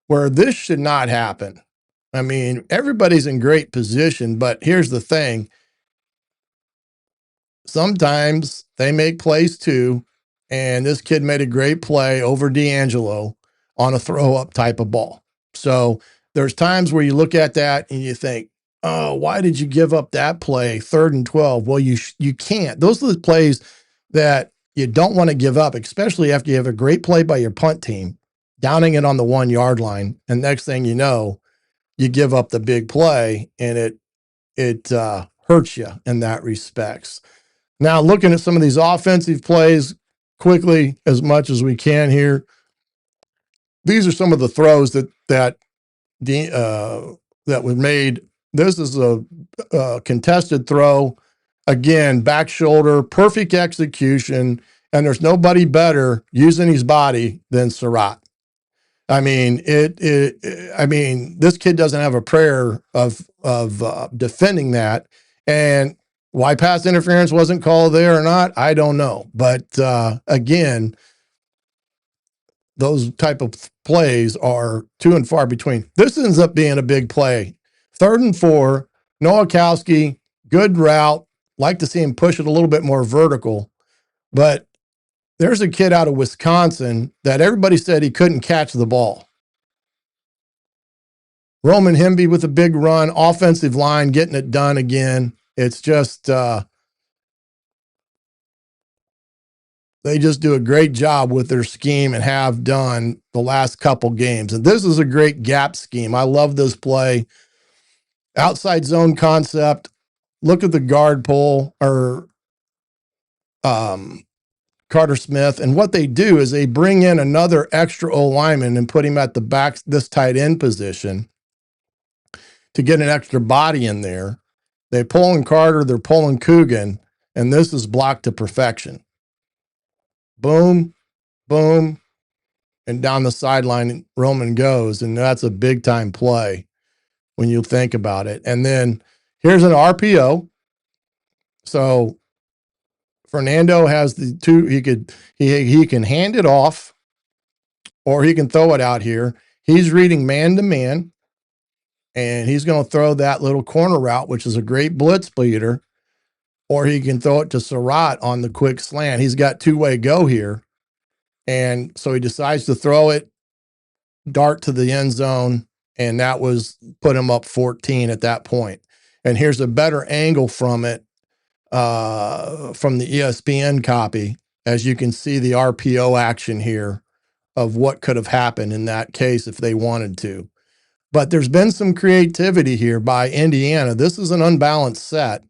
where this should not happen. I mean, everybody's in great position, but here's the thing. Sometimes they make plays too, and this kid made a great play over D'Angelo on a throw-up type of ball. So there's times where you look at that and you think, oh, why did you give up that play, 3rd and 12? Well, you can't. Those are the plays that you don't want to give up, especially after you have a great play by your punt team, downing it on the 1-yard line, and next thing you know, you give up the big play, and it hurts you in that respects. Now, looking at some of these offensive plays quickly as much as we can here, these are some of the throws that were made. This is a contested throw. Again, back shoulder, perfect execution, and there's nobody better using his body than Surratt. I mean, this kid doesn't have a prayer of defending that. And why pass interference wasn't called there or not, I don't know. But again, those type of plays are few and far between. This ends up being a big play. 3rd and 4, Nowakowski Good route. Like to see him push it a little bit more vertical. But there's a kid out of Wisconsin that everybody said he couldn't catch the ball. Roman Hemby with a big run, offensive line getting it done again. It's just they just do a great job with their scheme and have done the last couple games. And this is a great gap scheme. I love this play. Outside zone concept. Look at the guard pull or Carter Smith. And what they do is they bring in another extra O lineman and put him at the back, this tight end position to get an extra body in there. They pull in Carter, they're pulling Coogan, and this is blocked to perfection. Boom, boom, and down the sideline, Roman goes, and that's a big-time play when you think about it. And then here's an RPO. So Fernando has the two. He can hand it off, or he can throw it out here. He's reading man-to-man, and he's going to throw that little corner route, which is a great blitz beater, or he can throw it to Surratt on the quick slant. He's got two-way go here. And so he decides to throw it, dart to the end zone, and that was put him up 14 at that point. And here's a better angle from it, from the ESPN copy, as you can see the RPO action here of what could have happened in that case if they wanted to. But there's been some creativity here by Indiana. This is an unbalanced set.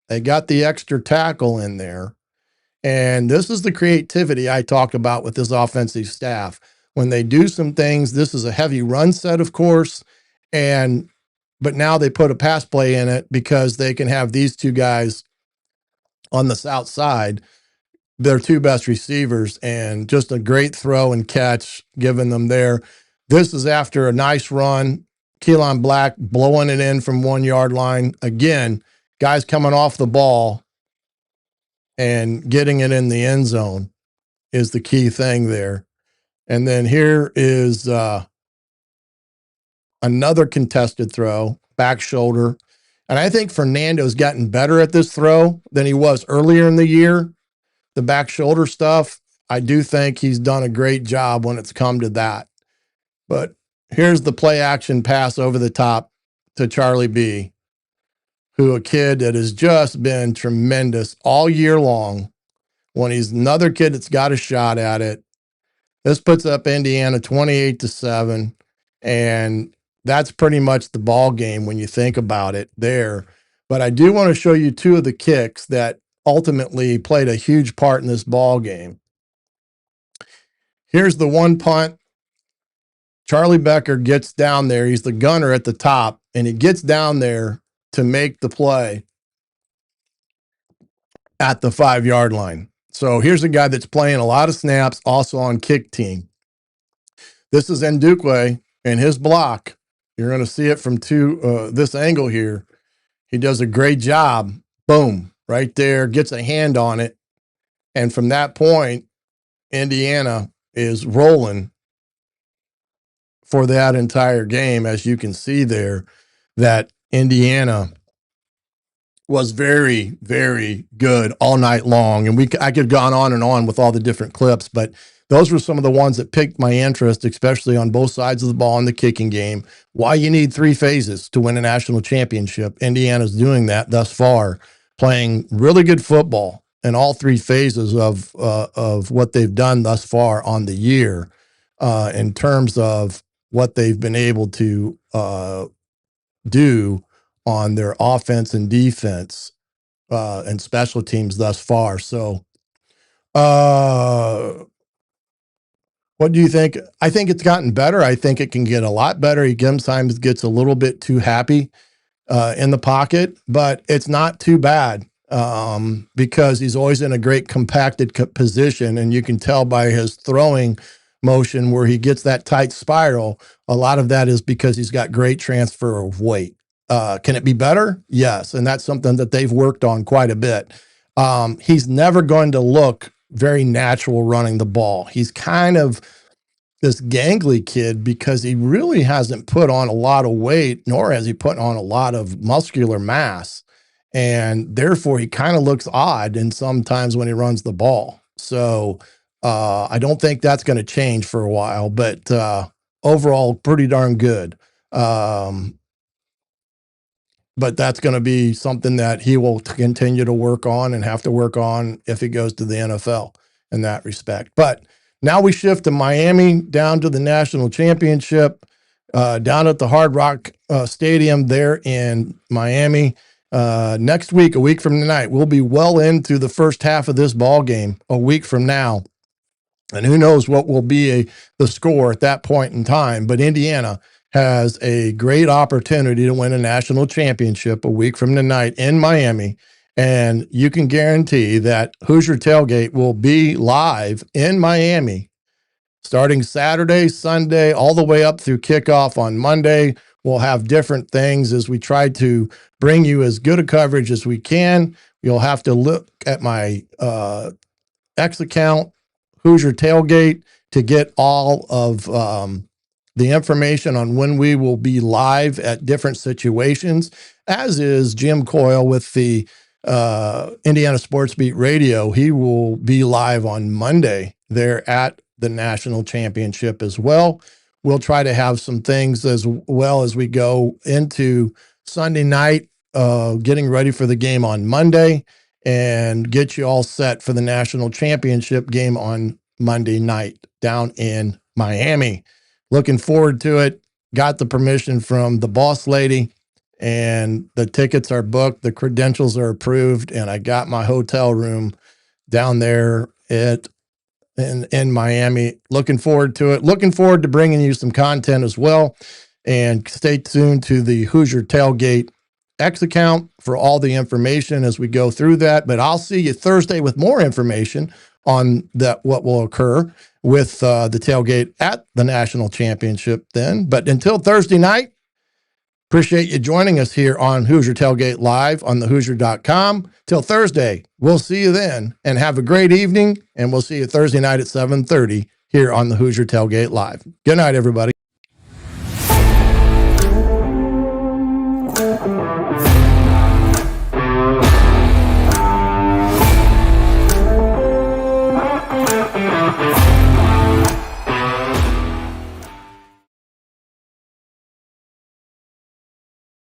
They got the extra tackle in there. And this is the creativity I talk about with this offensive staff. When they do some things, this is a heavy run set, of course, but now they put a pass play in it because they can have these two guys on the south side, their two best receivers, and just a great throw and catch given them there. This is after a nice run. Keelan Black blowing it in from 1 yard line. Again, guys coming off the ball and getting it in the end zone is the key thing there. And then here is another contested throw, back shoulder. And I think Fernando's gotten better at this throw than he was earlier in the year. The back shoulder stuff, I do think he's done a great job when it's come to that. But here's the play action pass over the top to Charlie B, who a kid that has just been tremendous all year long. When he's another kid that's got a shot at it, this puts up Indiana 28-7, and that's pretty much the ball game when you think about it there. But I do want to show you two of the kicks that ultimately played a huge part in this ball game. Here's the one punt. Charlie Becker gets down there. He's the gunner at the top, and he gets down there to make the play at the 5 yard line. So here's a guy that's playing a lot of snaps, also on kick team. This is Ndukwe and his block. You're going to see it from this angle here. He does a great job. Boom, right there, gets a hand on it. And from that point, Indiana is rolling for that entire game, as you can see there, that Indiana was very, very good all night long. And I could have gone on and on with all the different clips, but those were some of the ones that piqued my interest, especially on both sides of the ball in the kicking game. Why you need 3 phases to win a national championship. Indiana's doing that thus far, playing really good football in all 3 phases of what they've done thus far on the year, in terms of what they've been able to do on their offense and defense and special teams thus far. So what do you think? I think it's gotten better. I think it can get a lot better. He sometimes gets a little bit too happy in the pocket, but it's not too bad because he's always in a great compacted position. And you can tell by his throwing motion where he gets that tight spiral. A lot of that is because he's got great transfer of weight. Can it be better? Yes. And that's something that they've worked on quite a bit. He's never going to look very natural running the ball. He's kind of this gangly kid because he really hasn't put on a lot of weight, nor has he put on a lot of muscular mass. and therefore he kind of looks odd in sometimes when he runs the ball. So I don't think that's going to change for a while, but overall pretty darn good. But that's going to be something that he will continue to work on and have to work on if he goes to the NFL in that respect. But now we shift to Miami, down to the national championship, down at the Hard Rock Stadium there in Miami. Next week, a week from tonight, we'll be well into the first half of this ball game a week from now. And who knows what will be the score at that point in time. But Indiana has a great opportunity to win a national championship a week from tonight in Miami. And you can guarantee that Hoosier Tailgate will be live in Miami starting Saturday, Sunday, all the way up through kickoff on Monday. We'll have different things as we try to bring you as good a coverage as we can. You'll have to look at my X account, Hoosier Tailgate, to get all of the information on when we will be live at different situations, as is Jim Coyle with the Indiana Sports Beat Radio. He will be live on Monday there at the national championship as well. We'll try to have some things as well as we go into Sunday night, getting ready for the game on Monday, and get you all set for the national championship game on Monday night down in Miami. Looking forward to it. Got the permission from the boss lady, and the tickets are booked. The credentials are approved, and I got my hotel room down there in Miami. Looking forward to it. Looking forward to bringing you some content as well. And stay tuned to the Hoosier Tailgate X account for all the information as we go through that. But I'll see you Thursday with more information on what will occur with the tailgate at the national championship then. But until Thursday night, appreciate you joining us here on Hoosier Tailgate Live on thehoosier.com. Till Thursday, we'll see you then, and have a great evening, and we'll see you Thursday night at 7:30 here on the Hoosier Tailgate Live. Good night, everybody.